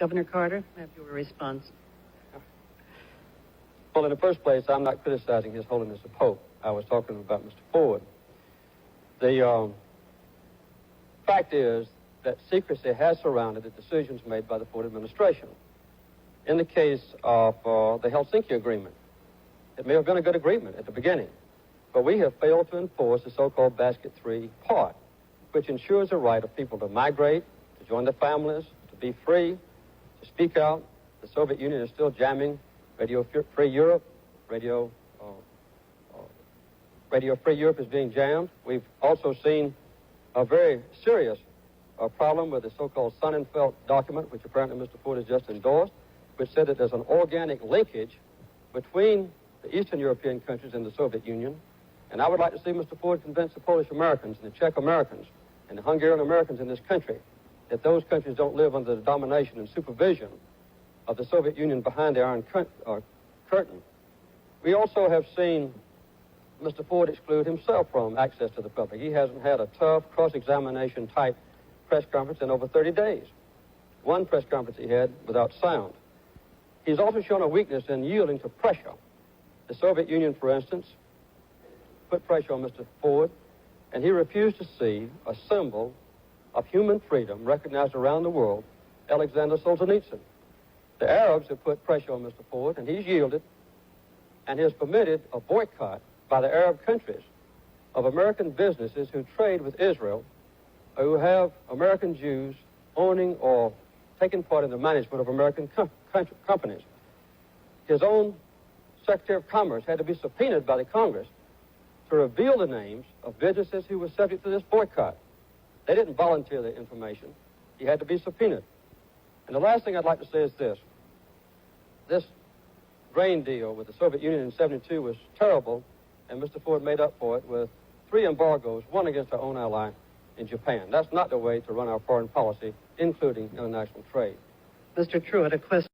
Governor Carter, have your response. Well, in the first place, I'm not criticizing His Holiness the Pope. I was talking about Mr. Ford. The fact is that secrecy has surrounded the decisions made by the Ford administration. In the case of the Helsinki Agreement, it may have been a good agreement at the beginning, but we have failed to enforce the so-called Basket 3 part, which ensures the right of people to migrate, to join their families, to be free, to speak out. The Soviet Union is still jamming Radio Free Europe. Radio Free Europe is being jammed. We've also seen a very serious problem with the so-called Sonnenfeld document, which apparently Mr. Ford has just endorsed, which said that there's an organic linkage between the Eastern European countries and the Soviet Union. And I would like to see Mr. Ford convince the Polish Americans and the Czech Americans and the Hungarian Americans in this country that those countries don't live under the domination and supervision of the Soviet Union behind the Iron Curtain. We also have seen Mr. Ford exclude himself from access to the public. He hasn't had a tough cross-examination type press conference in over 30 days. One press conference he had without sound. He's also shown a weakness in yielding to pressure. The Soviet Union, for instance, put pressure on Mr. Ford, and he refused to see a symbol of human freedom recognized around the world, Alexander Solzhenitsyn. The Arabs have put pressure on Mr. Ford, and he's yielded, and has permitted a boycott by the Arab countries of American businesses who trade with Israel, or who have American Jews owning or taking part in the management of American companies. His own Secretary of Commerce had to be subpoenaed by the Congress to reveal the names of businesses who were subject to this boycott. They didn't volunteer the information. He had to be subpoenaed. And the last thing I'd like to say is this. This grain deal with the Soviet Union in '72 was terrible, and Mr. Ford made up for it with 3 embargoes, one against our own ally in Japan. That's not the way to run our foreign policy, including international trade. Mr. Truitt, a question.